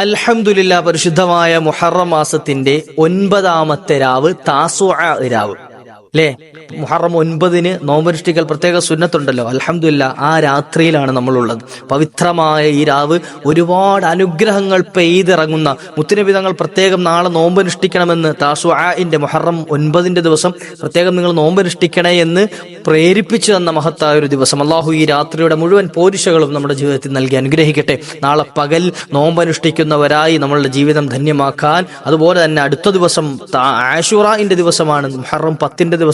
അൽഹംദുലില്ലാ, പരിശുദ്ധമായ മുഹറം മാസത്തിന്റെ 9ാമത്തെ രാവ് താസുഅ രാവ് അല്ലേ? മുഹറം 9 നോമ്പനുഷ്ഠിക്കൽ പ്രത്യേക സുന്നത്തുണ്ടല്ലോ. അൽഹംദുലില്ലാ, ആ രാത്രിയിലാണ് നമ്മളുള്ളത്. പവിത്രമായ ഈ രാവ് ഒരുപാട് അനുഗ്രഹങ്ങൾ പെയ്തിറങ്ങുന്ന മുത്തുനബി തങ്ങൾ പ്രത്യേകം നാളെ നോമ്പനുഷ്ഠിക്കണമെന്ന് താസുഅന്റെ മുഹറം 9 ദിവസം പ്രത്യേകം നിങ്ങൾ നോമ്പനുഷ്ഠിക്കണേ എന്ന് പ്രേരിപ്പിച്ചു തന്ന മഹത്തായ ഒരു ദിവസം. അള്ളാഹു ഈ രാത്രിയുടെ മുഴുവൻ പോരിശകളും നമ്മുടെ ജീവിതത്തിൽ നൽകി അനുഗ്രഹിക്കട്ടെ. നാളെ പകൽ നോമ്പനുഷ്ഠിക്കുന്നവരായി നമ്മളുടെ ജീവിതം ധന്യമാക്കാൻ. അതുപോലെ തന്നെ അടുത്ത ദിവസം ആശുറാന്റെ ദിവസമാണ്, മുഹറം 10 ദിവസം.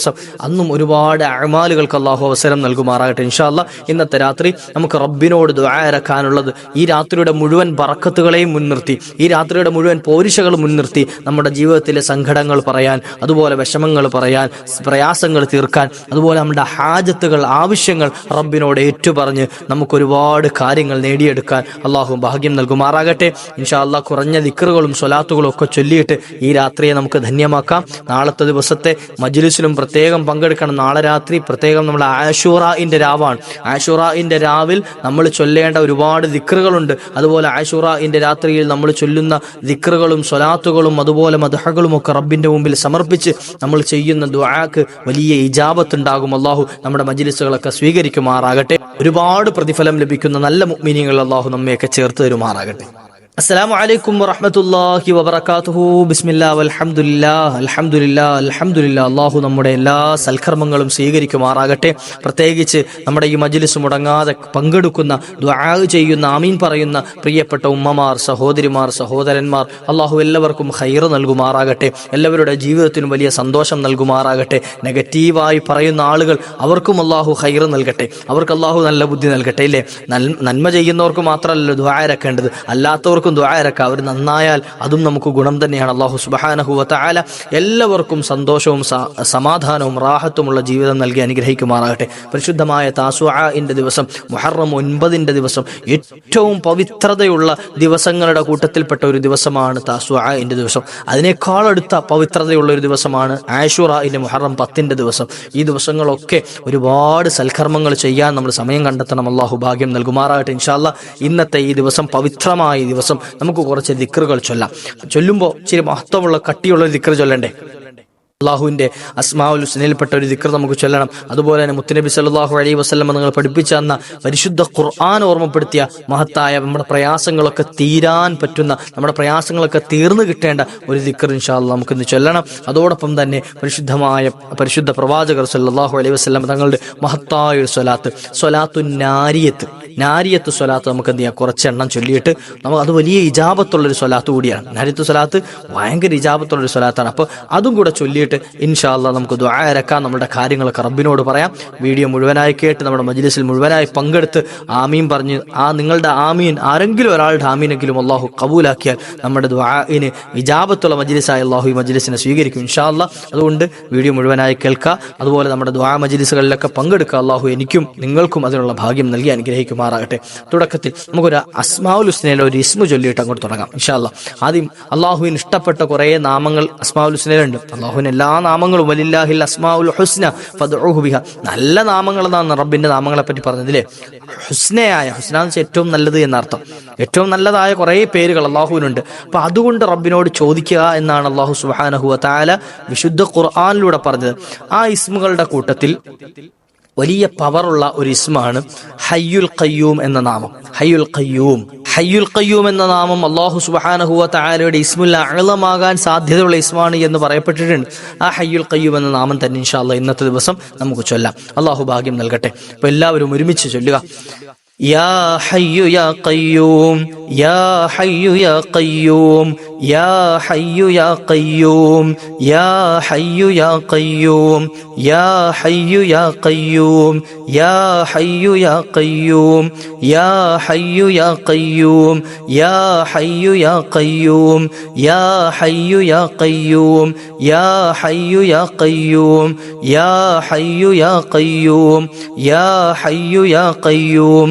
അന്നും ഒരുപാട് അഅ്മാലുകൾക്ക് അള്ളാഹു അവസരം നൽകുമാറാകട്ടെ. ഇൻഷാ അല്ലാഹ് ഇന്നത്തെ രാത്രി നമുക്ക് റബ്ബിനോട് ദുആ ഇറക്കാനുള്ളത്, ഈ രാത്രിയുടെ മുഴുവൻ ബറക്കത്തുകളെയും മുൻനിർത്തി, ഈ രാത്രിയുടെ മുഴുവൻ പോരിശകളും മുൻനിർത്തി നമ്മുടെ ജീവിതത്തിലെ സങ്കടങ്ങൾ പറയാൻ, അതുപോലെ വിഷമങ്ങൾ പറയാൻ, പ്രയാസങ്ങൾ തീർക്കാൻ, അതുപോലെ നമ്മുടെ ഹാജത്തുകൾ, ആവശ്യങ്ങൾ റബ്ബിനോട് ഏറ്റുപറഞ്ഞ് നമുക്കൊരുപാട് കാര്യങ്ങൾ നേടിയെടുക്കാൻ അള്ളാഹു ഭാഗ്യം നൽകുമാറാകട്ടെ. ഇൻഷാ അല്ലാഹ് കുറഞ്ഞ ദിക്റുകളും സ്വലാത്തുകളും ഒക്കെ ചൊല്ലിയിട്ട് ഈ രാത്രിയെ നമുക്ക് ധന്യമാക്കാം. നാളത്തെ ദിവസത്തെ മജ്ലിസിലും പ്രത്യേകം പങ്കെടുക്കണം. നാളെ രാത്രി പ്രത്യേകം നമ്മുടെ ആശൂറാന്റെ രാവാണ്. ആശൂറാന്റെ രാവിൽ നമ്മൾ ചൊല്ലേണ്ട ഒരുപാട് ദിക്റുകളുണ്ട്. അതുപോലെ ആശൂറാന്റെ രാത്രിയിൽ നമ്മൾ ചൊല്ലുന്ന ദിക്റുകളും സ്വലാത്തുകളും അതുപോലെ മദ്ഹകളും ഒക്കെ റബ്ബിന്റെ മുമ്പിൽ സമർപ്പിച്ച് നമ്മൾ ചെയ്യുന്ന ദുആക്ക് വലിയ ഇജാബത്ത് ഉണ്ടാകും. അല്ലാഹു നമ്മുടെ മജ്ലിസുകളൊക്കെ സ്വീകരിക്കുമാറാകട്ടെ. ഒരുപാട് പ്രതിഫലം ലഭിക്കുന്ന നല്ല മുഅ്മിനീങ്ങൾ അല്ലാഹു നമ്മയൊക്കെ ചേർത്ത് തരുമാറാകട്ടെ. അസ്സലാമു അലൈക്കും വറഹ്മത്തുള്ളാഹി വബറകാതുഹു. ബിസ്മില്ലാഹി വൽഹംദുലില്ലാഹ് അൽഹംദുലില്ലാഹ് അൽഹംദുലില്ലാഹ്. അല്ലാഹു നമ്മുടെ എല്ലാ സൽക്കർമ്മങ്ങളും സ്വീകരിക്കുമാറാകട്ടെ. പ്രത്യേകിച്ച് നമ്മുടെ ഈ മജ്ലിസ് മുടങ്ങാതെ പങ്കെടുക്കുന്ന, ദുആ ചെയ്യുന്ന, ആമീൻ പറയുന്ന പ്രിയപ്പെട്ട ഉമ്മമാർ, സഹോദരിമാർ, സഹോദരന്മാർ, അല്ലാഹു എല്ലാവർക്കും ഖൈർ നൽകുമാറാകട്ടെ. എല്ലാവരുടെ ജീവിതത്തിനും വലിയ സന്തോഷം നൽകുമാറാകട്ടെ. നെഗറ്റീവായി പറയുന്ന ആളുകൾ, അവർക്കും അല്ലാഹു ഖൈർ നൽകട്ടെ. അവർക്ക് അല്ലാഹു നല്ല ബുദ്ധി നൽകട്ടെ. ഇല്ലേ, നന്മ ചെയ്യുന്നവർക്ക് മാത്രമല്ലല്ലോ ദുആ ഇറക്കേണ്ടത്, അല്ലാത്തവർക്ക് ദുആ ഇറക്കാം. അവർ നന്നായാൽ അതും നമുക്ക് ഗുണം തന്നെയാണ്. അല്ലാഹു സുബ്ഹാനഹു വ തആല എല്ലാവർക്കും സന്തോഷവും സമാധാനവും റാഹത്തുമുള്ള ജീവിതം നൽകി അനുഗ്രഹിക്കുമാറാകട്ടെ. പരിശുദ്ധമായ താസുഅന്റെ ദിവസം, മുഹറം 9 ദിവസം, ഏറ്റവും പവിത്രതയുള്ള ദിവസങ്ങളുടെ കൂട്ടത്തിൽപ്പെട്ട ഒരു ദിവസമാണ് താസുഅന്റെ ദിവസം. അതിനേക്കാൾ അടുത്ത പവിത്രതയുള്ള ഒരു ദിവസമാണ് ആശുറാന്റെ മുഹറം 10 ദിവസം. ഈ ദിവസങ്ങളൊക്കെ ഒരുപാട് സൽക്കർമ്മങ്ങൾ ചെയ്യാൻ നമ്മൾ സമയം കണ്ടെത്തണം. അല്ലാഹു ഭാഗ്യം നൽകുമാറാകട്ടെ. ഇൻഷാ അല്ലാഹ് ഇന്നത്തെ ഈ ദിവസം, പവിത്രമായ ദിവസം, നമുക്ക് കുറച്ച് ദിക്റുകൾ ചൊല്ലാം. ചൊല്ലുമ്പോൾ ഇച്ചിരി മഹത്വമുള്ള കട്ടിയുള്ള ഒരു ദിക്ർ ചൊല്ലണ്ടേ? അള്ളാഹുവിന്റെ അസ്മാഉൽ ഹുസ്നയിൽപ്പെട്ട ഒരു ദിക്ർ നമുക്ക് ചൊല്ലണം. അതുപോലെ തന്നെ മുത്തുനബി സല്ലല്ലാഹു അലൈഹി വസല്ലം നിങ്ങൾ പഠിപ്പിച്ച തന്ന പരിശുദ്ധ ഖുർആൻ ഓർമ്മപ്പെടുത്തിയ മഹത്തായ, നമ്മുടെ പ്രയാസങ്ങളൊക്കെ തീരാൻ പറ്റുന്ന, നമ്മുടെ പ്രയാസങ്ങളൊക്കെ തീർന്നു കിട്ടേണ്ട ഒരു ദിക്ർ ഇൻഷാ അല്ലാഹ് നമുക്കിന്ന് ചൊല്ലണം. അതോടൊപ്പം തന്നെ പരിശുദ്ധ പ്രവാചകർ സല്ലല്ലാഹു അലൈഹി വസല്ലം തങ്ങളുടെ മഹത്തായ ഒരു സ്വലാത്തുൻ നാരിയത്ത് സ്വലാത്ത് നമുക്ക് എന്ത് ചെയ്യാം, കുറച്ചെണ്ണം ചൊല്ലിയിട്ട് നമുക്ക് അത് വലിയ ഇജാബത്തുള്ളൊരു സ്വലാത്ത് കൂടിയാണ്. നാരിയത്ത് സ്വലാത്ത് ഭയങ്കര ഇജാബത്തുള്ളൊരു സ്വലാത്താണ്. അപ്പോൾ അതും കൂടെ ചൊല്ലിയിട്ട് ഇൻഷാ അല്ലാഹ് നമുക്ക് ദുആ ഇറക്കാം. നമ്മുടെ കാര്യങ്ങളൊക്കെ റബ്ബിനോട് പറയാം. വീഡിയോ മുഴുവനായി കേട്ട് നമ്മുടെ മജ്ലിസിൽ മുഴുവനായി പങ്കെടുത്ത് ആമീൻ പറഞ്ഞ്, നിങ്ങളുടെ ആമീൻ, ആരെങ്കിലും ഒരാളുടെ ആമീനെങ്കിലും അല്ലാഹു കബൂലാക്കിയാൽ നമ്മുടെ ദുആഇന് ഇജാബത്തുള്ള മജ്ലിസായി അല്ലാഹു ഈ മജ്ലിസിനെ സ്വീകരിക്കും ഇൻഷാ അല്ലാഹ്. അതുകൊണ്ട് വീഡിയോ മുഴുവനായി കേൾക്കുക. അതുപോലെ നമ്മുടെ ദുആ മജ്ലിസുകളിലൊക്കെ പങ്കെടുക്കുക. അല്ലാഹു എനിക്കും നിങ്ങൾക്കും അതിനുള്ള ഭാഗ്യം നൽകി അനുഗ്രഹിക്കുമാറാകട്ടെ. തുടക്കത്തിൽ നമുക്കൊരു അസ്മാഉൽ ഹുസ്നയിലെ ഒരു ഇസ്മു ചൊല്ലിയിട്ട് അങ്ങോട്ട് തുടങ്ങാം ഇൻഷാ അല്ലാഹ്. ആദ്യം അല്ലാഹുവിന് ഇഷ്ടപ്പെട്ട കുറേ നാമങ്ങൾ അസ്മാഉൽ ഹുസ്നയിലുണ്ട്. അല്ലാഹുവിന് എല്ലാ നാമങ്ങളും വലില്ലാഹിൽ അസ്മാഉൽ ഹുസ്ന ഫദ്ഉഹു ബിഹ, നല്ല നാമങ്ങൾ എന്നാണ് റബ്ബിന്റെ നാമങ്ങളെ പറ്റി പറഞ്ഞതില്ലേ. ഹുസ്നയായ, ഹുസ്ന എന്ന് വെച്ചാൽ ഏറ്റവും നല്ലത് എന്നർത്ഥം. ഏറ്റവും നല്ലതായ കുറേ പേരുകൾ അല്ലാഹുവിനുണ്ട്. അപ്പൊ അതുകൊണ്ട് റബ്ബിനോട് ചോദിക്കുക എന്നാണ് അല്ലാഹു സുബ്ഹാനഹു വ തആല വിശുദ്ധ ഖുർആനിലൂടെ പറഞ്ഞത്. ആ ഇസ്മുകളുടെ കൂട്ടത്തിൽ വലിയ പവറുള്ള ഒരു ഇസ്മാണ് ഹയ്യുൽ ഖയ്യൂം എന്ന നാമം. ഹയ്യുൽ ഖയ്യൂം എന്ന നാമം അല്ലാഹു സുബ്ഹാനഹു വ തആലയുടെ ഇസ്മുൽ അഅ്ലമാകാൻ സാധ്യതയുള്ള ഇസ്മാണ് എന്ന് പറയപ്പെട്ടിട്ടുണ്ട്. ആ ഹയ്യുൽ ഖയ്യൂം എന്ന നാമം തന്നെ ഇൻഷാ അല്ലാഹ് ഇന്നത്തെ ദിവസം നമുക്ക് ചൊല്ലാം. അല്ലാഹു ഭാഗ്യം നൽകട്ടെ. അപ്പോൾ എല്ലാവരും ഒരുമിച്ച് ചൊല്ലുക. യാ ഹയ്യു യാ ഖയ്യൂം, യാ ഹയ്യു യാ ഖയ്യൂം, യാ ഹയ്യു യാ ഖയ്യൂം, യാ ഹയ്യു യാ ഖയ്യൂം, യാ ഹയ്യു യാ ഖയ്യൂം, യാ ഹയ്യു യാ ഖയ്യൂം, യാ ഹയ്യു യാ ഖയ്യൂം, യാ ഹയ്യു യാ ഖയ്യൂം, യാ ഹയ്യു യാ ഖയ്യൂം, യാ ഹയ്യു യാ ഖയ്യൂം, യാ ഹയ്യു യാ ഖയ്യൂം, യാ ഹയ്യു യാ ഖയ്യൂം,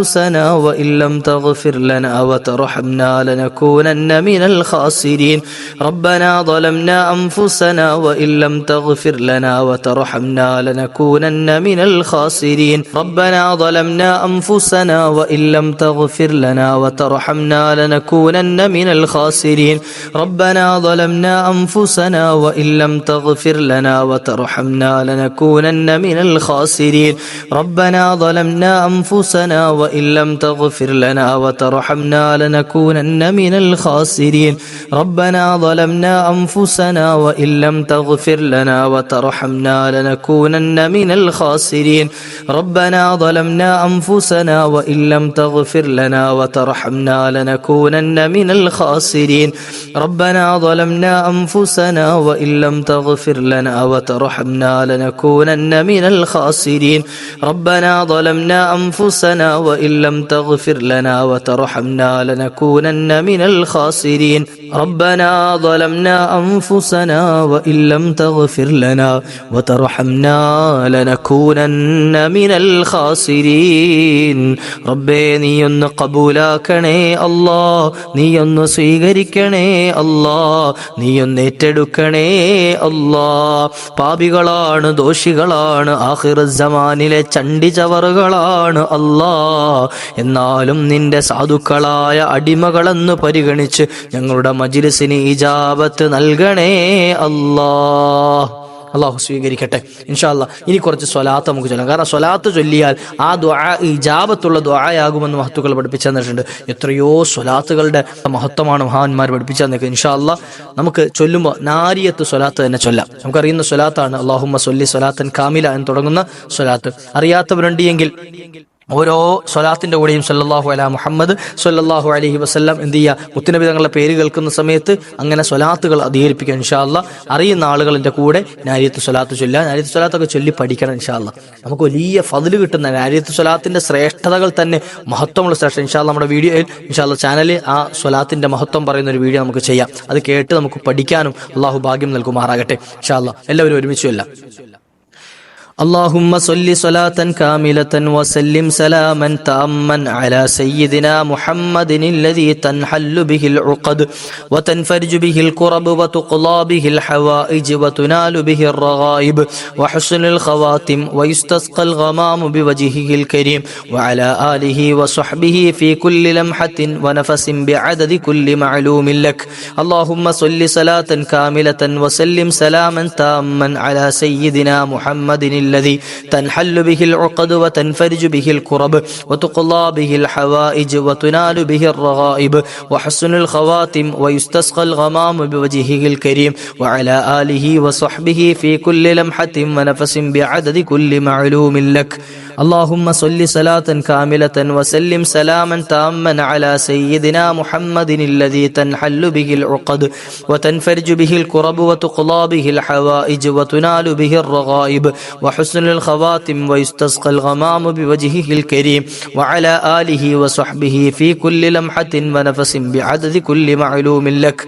أنفسنا وإن لم تغفر لنا وترحمنا لنكونن من الخاسرين ربنا ظلمنا أنفسنا وإن لم تغفر لنا وترحمنا لنكونن من الخاسرين ربنا ظلمنا أنفسنا وإن لم تغفر لنا وترحمنا لنكونن من الخاسرين ربنا ظلمنا أنفسنا وإن لم تغفر لنا وترحمنا لنكونن من الخاسرين ربنا ظلمنا أنفسنا وإن لم تغفر لنا وترحمنا لنكونن من الخاسرين ربنا ظلمنا أنفسنا وإن لم تغفر لنا وترحمنا لنكونن من الخاسرين ربنا ظلمنا أنفسنا وإن لم تغفر لنا وترحمنا لنكونن من الخاسرين ربنا ظلمنا أنفسنا وإن لم تغفر لنا وترحمنا لنكونن من الخاسرين ربنا ظلمنا أنفسنا وإن لم تغفر لنا وترحمنا لنكونن من الخاسرين ربنا ظلمنا أنفسنا وإن لم تغفر لنا وترحمنا لنكونن من الخاسرين ربേ നീ ഒന്ന് കബൂലാക്കണേ അല്ലാ നീ ഒന്ന് സ്വീകരിക്കണേ അല്ലാ നീ ഒന്ന് ഏറ്റെടുക്കണേ അല്ലാ പാപികളാണ് ദോഷികളാണ് ആഖിറ സമാനിലെ ചണ്ടി ചവറുകളാണ് അല്ലാ എന്നാലും നിന്റെ സാധുക്കളായ അടിമകളെന്ന് പരിഗണിച്ച് ഞങ്ങളുടെ മജ്ലിസിന് ഇജാബത്ത് നൽകണേ അല്ലാ അള്ളാഹു സ്വീകരിക്കട്ടെ ഇൻഷാ അല്ലാഹ്. ഇനി കുറച്ച് സ്വലാത്ത് നമുക്ക് ചൊല്ലാം. കാരണം സ്വലാത്ത് ചൊല്ലിയാൽ ആ ദുആ ഇജാബത്തുള്ള ദുആയാകുമെന്ന് മഹത്തുക്കൾ പഠിപ്പിച്ചു തന്നിട്ടുണ്ട്. എത്രയോ സ്വലാത്തുകളുടെ മഹത്വമാണ് മഹാന്മാർ പഠിപ്പിച്ചു തന്നത്. ഇൻഷാ അല്ലാഹ് നമുക്ക് ചൊല്ലുമ്പോൾ നാരിയത്ത് സ്വലാത്ത് തന്നെ ചൊല്ലാം. നമുക്കറിയുന്ന സ്വലാത്താണ് അല്ലാഹുമ്മ സ്വല്ലി സ്വലാത്തൻ കാമില എന്ന് തുടങ്ങുന്ന സ്വലാത്ത്. അറിയാത്തവരുണ്ട് എങ്കിൽ ഓരോ സ്വലാത്തിന്റെ കൂടെയും സല്ലല്ലാഹു അലാ മുഹമ്മദ് സല്ലല്ലാഹു അലൈഹി വസല്ലം എന്ത് ചെയ്യുക, മുത്തുനബി തങ്ങളുടെ പേര് കേൾക്കുന്ന സമയത്ത് അങ്ങനെ സ്വലാത്തുകൾ അധികരിപ്പിക്കുക ഇൻഷാ അല്ലാഹ്. അറിയുന്ന ആളുകളുടെ കൂടെ നാരിയത്ത് സ്വലാത്ത് ചൊല്ലുക. നാരിയത്ത് സ്വലാത്തൊക്കെ ചൊല്ലി പഠിക്കണം ഇൻഷാ അല്ലാഹ്. നമുക്ക് വലിയ ഫദ്ല് കിട്ടുന്ന നാരിയത്ത് സ്വലാത്തിന്റെ ശ്രേഷ്ഠതകൾ തന്നെ മഹത്വമുള്ള ശ്രേഷ്ഠ ഇൻഷാ അല്ലാഹ് നമ്മുടെ വീഡിയോയിൽ ഇൻഷാ അല്ലാഹ് ചാനലിൽ ആ സ്വലാത്തിന്റെ മഹത്വം പറയുന്ന ഒരു വീഡിയോ നമുക്ക് ചെയ്യാം. അത് കേട്ട് നമുക്ക് പഠിക്കാനും അള്ളാഹു ഭാഗ്യം നൽകുമാറാകട്ടെ ഇൻഷാ അല്ലാഹ്. എല്ലാവരും ഒരുമിച്ച് ചൊല്ലാം. اللهم صل صلاة كاملة وسلم سلاما تاما على سيدنا محمد الذي تنحل به العقد وتنفرج به الكرب وتقضى به الحوائج وتنال به الرغائب وحسن الخواتم ويستسقى الغمام بوجهه الكريم وعلى آله وصحبه في كل لمحة ونفس بعدد كل معلوم لك. اللهم صل صلاة كاملة وسلم سلاما تاما على سيدنا محمد الذي تنحل به العقد وتنفرج به الكرب وتقضى به الحوائج وتنال به الرغائب وحسن الخواتم ويستسقى الغمام بوجهه الكريم وعلى آله وصحبه في كل لمحة ونفس بعدد كل معلوم لك. اللهم صل صلاة كاملة وسلم سلاما تاما على سيدنا محمد الذي تنحل به العقد وتنفرج به الكرب وتقضى به الحوائج وتنال به الرغائب وحسن الخواتم ويستسقى الغمام بوجهه الكريم وعلى آله وصحبه في كل لمحة ونفس بعدد كل معلوم لك.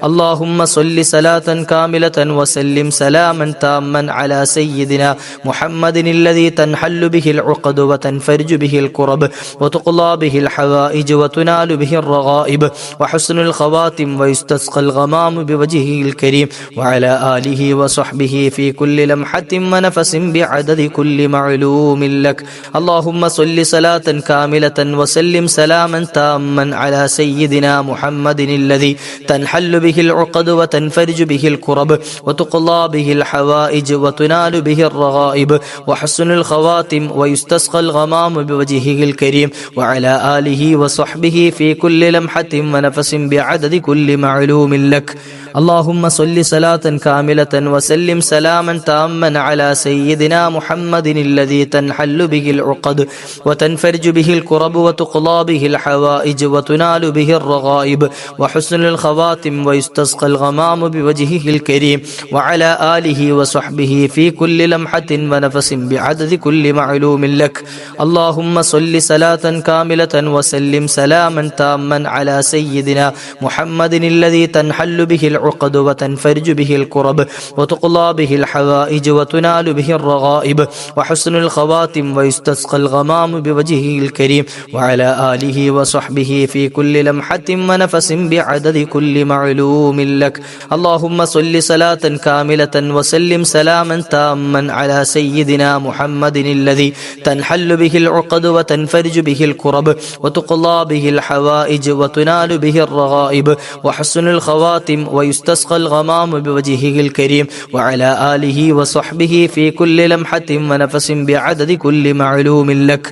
اللهم صل صلاة كاملة وسلم سلاما تاما على سيدنا محمد الذي تنحل به العقد وتنفرج به الكرب وتقضى به الحوائج وتنال به الرغائب وحسن الخواتم ويستسقى الغمام بوجهه الكريم وعلى آله وصحبه في كل لمحة ونفس بعدد كل معلوم لك. اللهم صل صلاة كاملة وسلم سلاما تاما على سيدنا محمد الذي تنحل به العقد وتنفرج به الكرب وتقضى به الحوائج وتنال به الرغائب وحسن الخواتم ويستسقى الغمام بوجهه الكريم وعلى آله وصحبه في كل لمحة ونفس بعدد كل معلوم لك. اللهم صل صلاة كاملة وسلم سلاما تاما على سيدنا محمد الذي تنحل به العقد وتنفرج به الكرب وتقضى به الحوائج وتنال به الرغائب وحسن الخواتم ويستسقى الغمام بوجهه الكريم وعلى آله وصحبه في كل لمحة ونفس بعدد كل معلوم لك. اللهم صل صلاة كاملة وسلم سلاما تاما على سيدنا محمد الذي تنحل به العقد وتنفرج به الكرب وتقضى به الحوائج وتنال به الرغائب وحسن الخواتم ويستسقى الغمام بوجهه الكريم وعلى آله وصحبه في كل لمحة ونفس بعدد كل معلوم لك. اللهم صل صلاة كاملة وسلم سلاما تاما على سيدنا محمد الذي تنحل به العقد وتنفرج به الكرب وتقضى به الحوائج وتنال به الرغائب وحسن الخواتم ويستسقى الغمام بوجهه الكريم وعلى آله وصحبه في كل لمحة ونفس بعدد كل معلوم لك.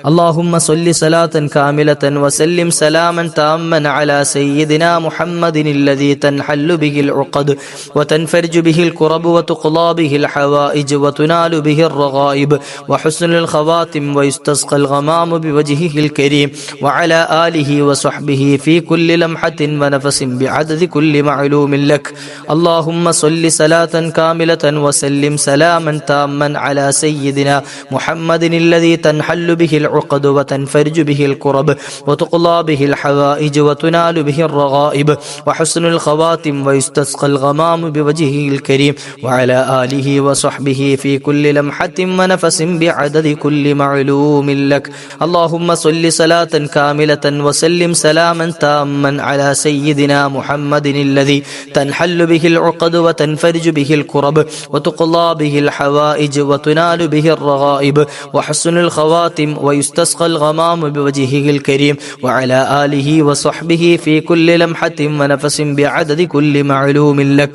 اللهم صل صلاة كاملة وسلم سلاما تاما على سيدنا محمد الذي تنحل به العقد وتنفرج به الكرب وتقضى به الحوائج وتنال به الرغائب وحسن الخواتم ويستسقى الغمام بوجهه الكريم وعلى آله وصحبه في كل لمحة ونفس بعدد كل معلوم لك. اللهم صل صلاة كاملة وسلم سلاما تاما على سيدنا محمد الذي تنحل به العقد وتنفرج به الكرب وتقضى به الحوائج وتنال به الرغائب وحسن الخواتم ويستسقى الغمام بوجهه الكريم وعلى آله وصحبه في كل لمحة ونفس بعدد كل معلوم لك. اللهم صل صلاة كاملة وسلم سلاما تاما على سيدنا محمد الذي تنحل به العقد وتنفرج به الكرب وتقضى به الحوائج وتنال به الرغائب وحسن الخواتم ويستسقى الغمام بوجهه الكريم وعلى آله وصحبه في كل لمحة ونفس بعدد كل معلوم لك.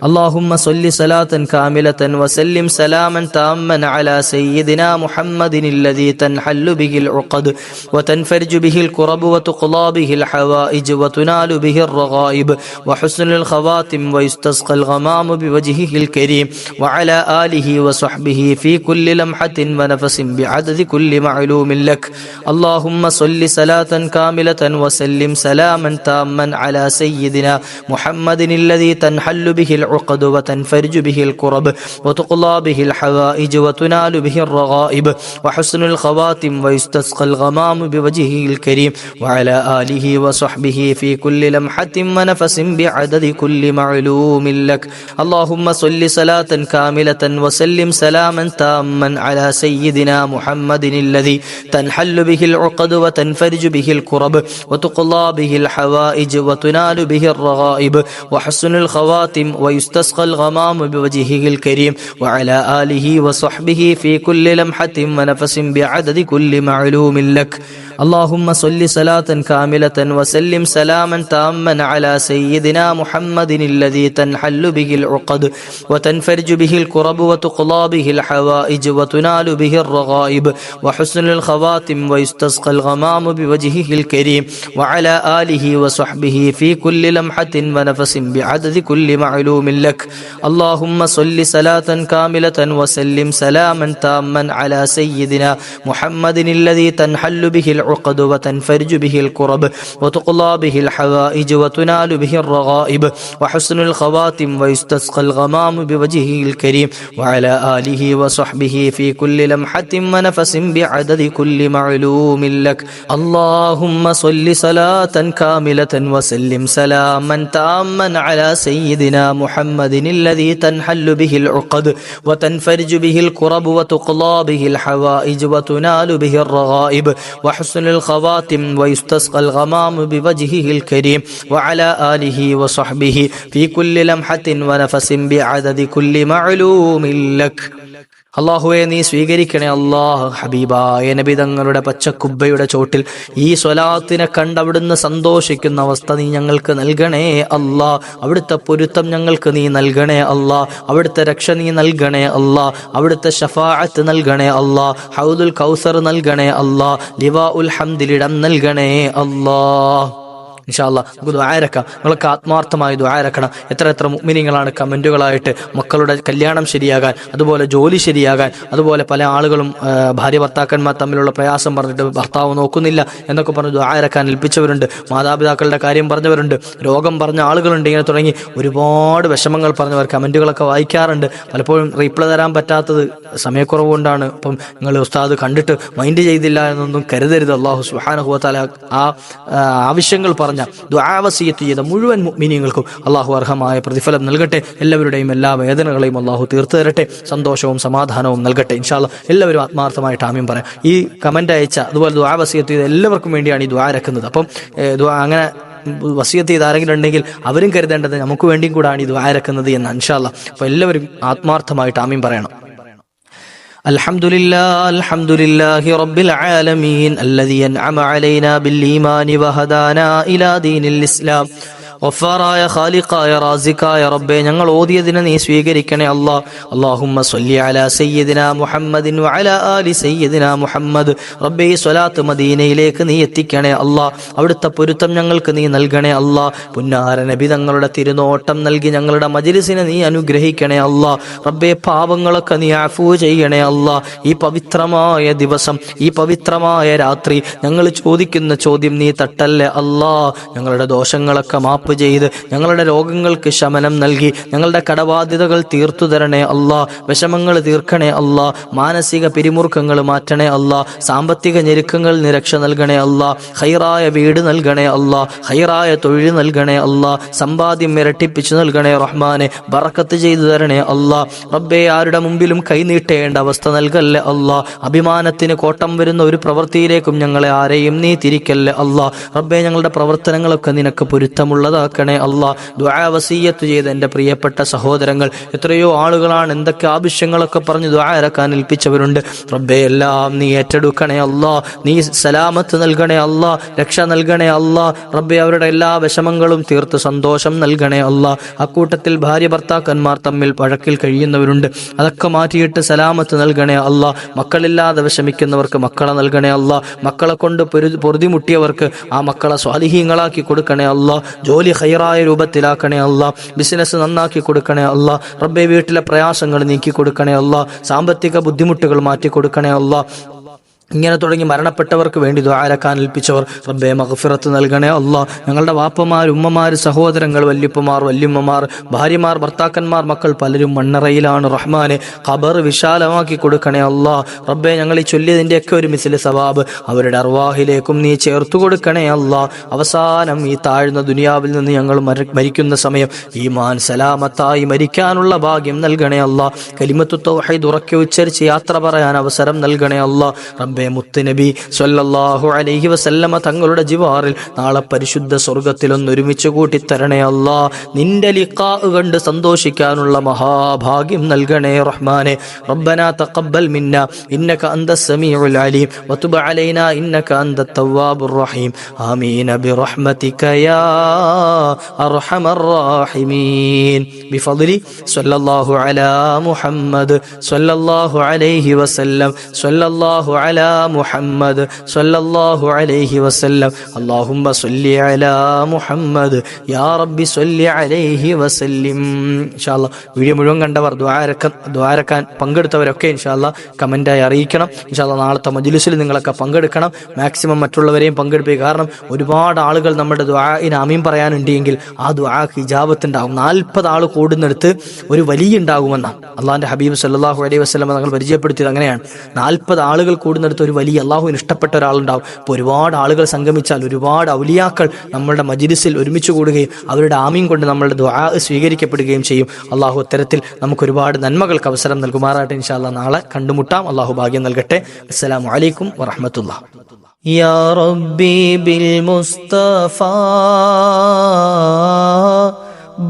اللهم صل صلاة كاملة وسلم سلاما تاما على سيدنا محمد الذي تنحل به العقد وتنفرج به الكرب وتقضى به الحوائج وتنال به الرغائب وحسن الخواتم ويستسقى الغمام بوجهه الكريم وعلى آله وصحبه في كل لمحة ونفس بعدد كل معلوم لك. اللهم صل صلاة كاملة وسلم سلاما تاما على سيدنا محمد الذي تنحل به العقد وتنفرج به الكرب وتقضى به الحوائج وتنال به الرغائب وحسن الخواتم ويستسقى الغمام بوجهه الكريم وعلى آله وصحبه في كل لمحة ونفس بعدد كل معلوم لك. اللهم صل صلاة كاملة وسلم سلاما تاما على سيدنا محمد الذي تنحل به العقد وتنفرج به الكرب وتقضى به الحوائج وتنال به الرغائب وحسن الخواتم ويستسقى الغمام بوجهه الكريم وعلى آله وصحبه في كل لمحة ونفس بعدد كل معلوم لك. اللهم صل صلاة كاملة وسلم سلاما تاما على سيدنا محمد الذي تنحل به العقد وتنفرج به الكرب وتقضى به الحوائج وتنال به الرغائب وحسن الخواتم ويستسقى الغمام بوجهه الكريم وعلى آله وصحبه في كل لمحة ونفس بعدد كل معلوم لك. اللهم صل صلاة كاملة وسلم سلاما تاما على سيدنا محمد الذي تنحل به العقد وتنفرج به الكرب وتقضى به الحوائج وتنال به الرغائب وحسن الخواتم ويستسقى الغمام بوجهه الكريم وعلى آله وصحبه في كل لمحة ونفس بعدد كل معلوم لك. اللهم صل صلاة كاملة وسلم سلاما تاما على سيدنا محمد الذي تنحل به العقد وتنفرج به الكرب وتقضى به الحوائج وتنال به الرغائب وحسن الخواتم ويستسقى الغمام بوجهه الكريم وعلى آله وصحبه في كل لمحة ونفس بعدد كل معلوم لك. അള്ളാഹുവെ നീ സ്വീകരിക്കണേ അല്ലാഹ്. ഹബീബായ നബി തങ്ങളുടെ പച്ചക്കുബ്ബയുടെ ചോട്ടിൽ ഈ സ്വലാത്തിനെ കണ്ടവിടുന്ന് സന്തോഷിക്കുന്ന അവസ്ഥ നീ ഞങ്ങൾക്ക് നൽകണേ അല്ലാ. അവിടുത്തെ പൊരുത്തം ഞങ്ങൾക്ക് നീ നൽകണേ അല്ലാ. അവിടുത്തെ രക്ഷ നീ നൽകണേ അല്ലാ. അവിടുത്തെ ഷഫാഅത്ത് നൽകണേ അല്ലാ. ഹൗദുൽ കൗസർ നൽകണേ അല്ലാ. ലിവാഉൽ ഹംദിലിടം നൽകണേ അല്ലാ. ഇൻഷാ അല്ലാഹ് നമുക്ക് ദുആയിരക്കാം. നിങ്ങൾക്ക് ആത്മാർത്ഥമായി ദുആയിരക്കണം. എത്ര മുഅ്മിനീങ്ങളാണ് കമന്റുകളായിട്ട് മക്കളുടെ കല്യാണം ശരിയാകാൻ, അതുപോലെ ജോലി ശരിയാകാൻ, അതുപോലെ പല ആളുകളും ഭാര്യ ഭർത്താക്കന്മാർ തമ്മിലുള്ള പ്രയാസം പറഞ്ഞിട്ട് ഭർത്താവ് നോക്കുന്നില്ല എന്നൊക്കെ പറഞ്ഞ് ദുആയിരക്കാൻ ഏൽപ്പിച്ചവരുണ്ട്. മാതാപിതാക്കളുടെ കാര്യം പറഞ്ഞവരുണ്ട്. രോഗം പറഞ്ഞ ആളുകളുണ്ട്. ഇങ്ങനെ തുടങ്ങി ഒരുപാട് വിഷമങ്ങൾ പറഞ്ഞവർ കമന്റുകളൊക്കെ വായിക്കാറുണ്ട്. പലപ്പോഴും റീപ്ലൈ തരാൻ പറ്റാത്തത് സമയക്കുറവ് കൊണ്ടാണ്. അപ്പം നിങ്ങൾ ഉസ്താദ് കണ്ടിട്ട് മൈൻഡ് ചെയ്തില്ല എന്നൊന്നും കരുതരുത്. അല്ലാഹു സുബ്ഹാനഹു വ തആല ആ ആവശ്യങ്ങൾ പറഞ്ഞ ദുആ വസിയത്ത് ചെയ്ത മുഴുവൻ മുഅ്മിനീങ്ങൾക്കും അള്ളാഹു അർഹമായ പ്രതിഫലം നൽകട്ടെ. എല്ലാവരുടെയും എല്ലാ വേദനകളെയും അള്ളാഹു തീർത്തു തരട്ടെ. സന്തോഷവും സമാധാനവും നൽകട്ടെ. ഇൻഷാ അല്ലാഹ് എല്ലാവരും ആത്മാർത്ഥമായിട്ട് ആമീൻ പറയാം. ഈ കമന്റ് അയച്ച അതുപോലെ ദുആ വസിയത്ത് ചെയ്ത എല്ലാവർക്കും വേണ്ടിയാണ് ഈ ദുആ ഇറക്കുന്നത്. അപ്പം അങ്ങനെ വസിയത്ത് ചെയ്ത് ആരെങ്കിലും ഉണ്ടെങ്കിൽ അവരും കരുതേണ്ടത് നമുക്ക് വേണ്ടിയും കൂടാണ് ഈ ദുആ ഇറക്കുന്നത് എന്ന് ഇൻഷാ അല്ലാഹ്. അപ്പോൾ എല്ലാവരും ആത്മാർത്ഥമായിട്ട് ആമീൻ പറയണം. الحمد لله رب العالمين الذي أنعم علينا بالإيمان وهدانا إلى دين الإسلام. വഫാറായ ഖാലിഖായ റാസിഖായ റബ്ബേ, ഞങ്ങൾ ഓതിയതിനെ നീ സ്വീകരിക്കണേ അല്ലാ. അല്ലാഹുമ്മ സ്വല്ലി അലാ സയ്യിദിനാ മുഹമ്മദിൻ വഅലാ ആലി സയ്യിദിനാ മുഹമ്മദ്. റബ്ബേ, ഈ സ്വലാത്ത് മദീനയിലേക്ക് നീ എത്തിക്കണേ അല്ലാ. അവിടുത്തെ പൊരുത്തം ഞങ്ങൾക്ക് നീ നൽകണേ അല്ലാ. പുന്നാര നബി തങ്ങളുടെ തിരുനോട്ടം നൽകി ഞങ്ങളുടെ മജ്ലിസിനെ നീ അനുഗ്രഹിക്കണേ അല്ലാ. റബ്ബേ, പാപങ്ങളൊക്കെ നീ അഫൂ ചെയ്യണേ അല്ലാ. ഈ പവിത്രമായ ദിവസം, ഈ പവിത്രമായ രാത്രി ഞങ്ങൾ ചോദിക്കുന്ന ചോദ്യം നീ തട്ടല്ലേ അല്ലാ. ഞങ്ങളുടെ ദോഷങ്ങളൊക്കെ മാപ്പ് ചെയ്ത് ഞങ്ങളുടെ രോഗങ്ങൾക്ക് ശമനം നൽകി ഞങ്ങളുടെ കടബാധ്യതകൾ തീർത്തു തരണേ അല്ലാ. വിഷമങ്ങൾ തീർക്കണേ അല്ലാ. മാനസിക പിരിമുറുക്കങ്ങൾ മാറ്റണേ അല്ലാ. സാമ്പത്തിക ഞെരുക്കങ്ങൾ നിരക്ഷ നൽകണേ അല്ലാ. ഖൈറായ വീട് നൽകണേ അല്ലാ. ഖൈറായ തൊഴിൽ നൽകണേ അല്ലാ. സമ്പാദ്യം ഇരട്ടിപ്പിച്ചു നൽകണേ റഹ്മാനെ. ബറക്കത്ത് ചെയ്തു തരണേ അല്ലാ. റബ്ബേ, ആരുടെ മുമ്പിലും കൈനീട്ടേണ്ട അവസ്ഥ നൽകല്ലേ അല്ലാ. അഭിമാനത്തിന് കോട്ടം വരുന്ന ഒരു പ്രവൃത്തിയിലേക്കും ഞങ്ങളെ ആരെയും നീ തിരിക്കല്ലേ അല്ലാ. റബ്ബേ, ഞങ്ങളുടെ പ്രവർത്തനങ്ങളൊക്കെ നിനക്ക് പൊരുത്തമുള്ളതാക്കണേ അല്ലാ. ദുആ വസിയ്യത്ത് ചെയ്ത എൻ്റെ പ്രിയപ്പെട്ട സഹോദരങ്ങൾ എത്രയോ ആളുകളാണ് എന്തൊക്കെ ആവശ്യങ്ങളൊക്കെ പറഞ്ഞ് ദുആ ഇറക്കാൻ ഏൽപ്പിച്ചവരുണ്ട്. റബ്ബേ, എല്ലാം നീ ഏറ്റെടുക്കണേ അല്ലാ. നീ സലാമത്ത് നൽകണേ അല്ലാ. രക്ഷ നൽകണേ അല്ലാ. റബ്ബേ, അവരുടെ എല്ലാ വിഷമങ്ങളും തീർത്ത് സന്തോഷം നൽകണേ അല്ലാ. അക്കൂട്ടത്തിൽ ഭാര്യ ഭർത്താക്കന്മാർ തമ്മിൽ വഴക്കിൽ കഴിയുന്നവരുണ്ട്. അതൊക്കെ മാറ്റിയിട്ട് സലാമത്ത് നൽകണേ അല്ലാ. മക്കളില്ലാതെ വിഷമിക്കുന്നവർക്ക് മക്കളെ നൽകണേ അല്ലാ. മക്കളെ കൊണ്ട് പൊറുതിമുട്ടിയവർക്ക് ആ മക്കളെ സ്വാലിഹീങ്ങളാക്കി കൊടുക്കണേ അല്ലാ. ജോലി ഖൈറായ രൂപത്തിലാക്കണേ അല്ലാ. ബിസിനസ് നന്നാക്കി കൊടുക്കണേ അല്ലാ. റബ്ബേ, വീട്ടിലെ പ്രയാസങ്ങൾ നീക്കി കൊടുക്കണേ അല്ലാ. സാമ്പത്തിക ബുദ്ധിമുട്ടുകൾ മാറ്റി കൊടുക്കണേ അല്ലാ. ഇങ്ങനെ തുടങ്ങി മരണപ്പെട്ടവർക്ക് വേണ്ടി ദുആ ഇറക്കാൻ ഏൽപ്പിച്ചവർ റബ്ബേ മഗ്ഫിറത്ത് നൽകണേ അല്ലാ. ഞങ്ങളുടെ വാപ്പമാർ, ഉമ്മമാർ, സഹോദരങ്ങൾ, വല്യപ്പമാർ, വല്യമ്മമാർ, ഭാര്യമാർ, ഭർത്താക്കന്മാർ, മക്കൾ പലരും മണ്ണറയിലാണ് റഹ്മാനെ. ഖബർ വിശാലമാക്കി കൊടുക്കണേ അല്ലാ. റബ്ബേ, ഞങ്ങൾ ഈ ചൊല്ലിയതിൻ്റെയൊക്കെ ഒരു മിസ്ല സവാബ് അവരുടെ അർവാഹിലേക്കും നീ ചേർത്തു കൊടുക്കണേ അല്ലാ. അവസാനം ഈ താഴ്ന്ന ദുനിയാവിൽ നിന്ന് ഞങ്ങൾ മരിക്കുന്ന സമയം ഈമാൻ സലാമത്തായി മരിക്കാനുള്ള ഭാഗ്യം നൽകണേ അല്ലാ. കലിമത്തു തൗഹീദ് ഉറക്കെ ഉച്ചരിച്ച് യാത്ര പറയാൻ അവസരം നൽകണേ അല്ലാ. റബ്ബേ, മുത്തുനബി സ്വല്ലല്ലാഹു അലൈഹി വസല്ലമ തങ്ങളുടെ ജിവാറിൽ നാളെ പരിശുദ്ധ സ്വർഗത്തിൽ ഒന്നൊരുമിച്ച് കൂട്ടിത്തരണേ അല്ലാ. നിന്റെ ലിഖാ കണ്ട് സന്തോഷിക്കാനുള്ള മഹാഭാഗ്യം നൽകണേ റഹ്മാനെ. റബ്ബനാ തഖബ്ബൽ മിന്നാ ഇന്നക അന്തസ് സമീഉൽ അലീം വതുബ് അലൈനാ ഇന്നക അന്തത് തവ്വാബുർ റഹീം. ആമീൻ ബിറഹ്മതിക യാ അർഹമർ റഹീമീൻ. ബിഫദ്ലി സ്വല്ലല്ലാഹു അലാ മുഹമ്മദ് സ്വല്ലല്ലാഹു അലൈഹി വസല്ലം സ്വല്ലല്ലാഹു അലാ മുഹമ്മദ് സ്വല്ലല്ലാഹു അലൈഹി വസല്ലം. അല്ലാഹുമ്മ സ്വല്ലി അലാ മുഹമ്മദ് യാ റബ്ബി സ്വല്ലി അലൈഹി വസല്ലിം. ഇൻഷാ അല്ലാഹ് വീഡിയോ മുഴുവൻ കണ്ടവർ ദുആ ഇറക്കാൻ പങ്കെടുത്തവരൊക്കെ ഇൻഷാ അല്ലാഹ് കമന്റായി അറിയിക്കണം. ഇൻഷാ അല്ലാഹ് നാളത്തെ മജ്ലിസിൽ നിങ്ങളൊക്കെ പങ്കെടുക്കണം. മാക്സിമം മറ്റുള്ളവരെയും പങ്കെടുപ്പിക്കുക. കാരണം ഒരുപാട് ആളുകൾ നമ്മുടെ ദുആഇന് ആമീൻ പറയാനുണ്ടെങ്കിൽ ആ ദുആക്ക് ഇജാബത്ത് ഉണ്ടാകും. 40 ആൾ കൂടുന്നിടത്ത് ഒരു വലിയ ഉണ്ടാകുമെന്നാണ് അള്ളാഹിന്റെ ഹബീബ് സല്ലല്ലാഹു അലൈഹി വസല്ലം തങ്ങൾ പരിചയപ്പെടുത്തിയത്. അങ്ങനെയാണ് 40 ആളുകൾ കൂടുന്നിടത്ത് ഒരു വലിയ അള്ളാഹുവിന് ഇഷ്ടപ്പെട്ട ഒരാളുണ്ടാവും. അപ്പോൾ ഒരുപാട് ആളുകൾ സംഗമിച്ചാൽ ഒരുപാട് ഔലിയാക്കൾ നമ്മളുടെ മജ്ലിസിൽ ഒരുമിച്ച് കൂടുകയും അവരുടെ ആമീൻ കൊണ്ട് നമ്മളുടെ ദുആ സ്വീകരിക്കപ്പെടുകയും ചെയ്യും. അള്ളാഹു അത്തരത്തിൽ നമുക്ക് ഒരുപാട് നന്മകൾക്ക് അവസരം നൽകുമാറാട്ടെ. ഇൻഷാ അല്ലാഹ് നാളെ കണ്ടുമുട്ടാം. അള്ളാഹു ഭാഗ്യം നൽകട്ടെ. അസ്സലാമു അലൈക്കും വറഹ്മത്തുള്ളാഹി. യാ റബ്ബി ബിൽ മുസ്തഫാ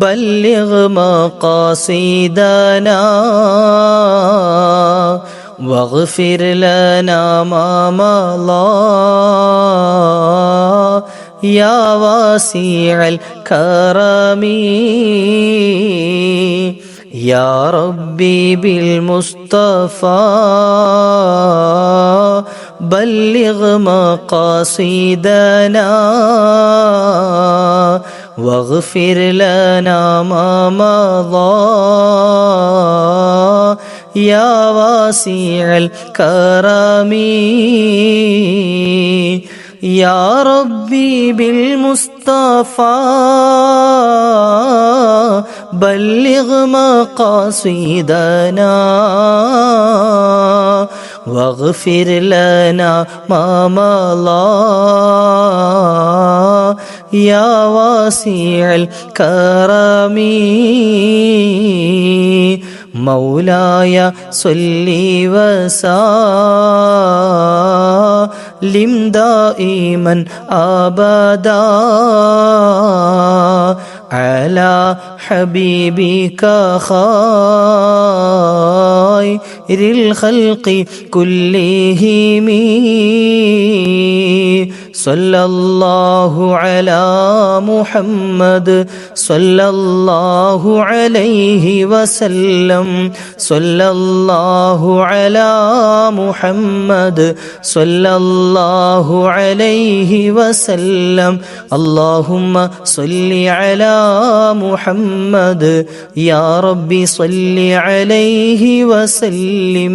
ബല്ലിഗ് മഖാസിദനാ واغفر لنا ما مضى يا واسع الكرم يا ربي بالمصطفى بلغ مقاصدنا واغفر لنا ما مضى يا واسع الكرم يا ربي بالمصطفى بلغ مقاصدنا واغفر لنا ما مضى يا واسع الكرم مولاي صل وسلم دائما أبدا على حبيبك خير الخلق كلهم صلى الله على محمد صلى الله عليه وسلم صلى الله على محمد صلى الله عليه وسلم اللهم صل على محمد يا ربي صل عليه وسلم.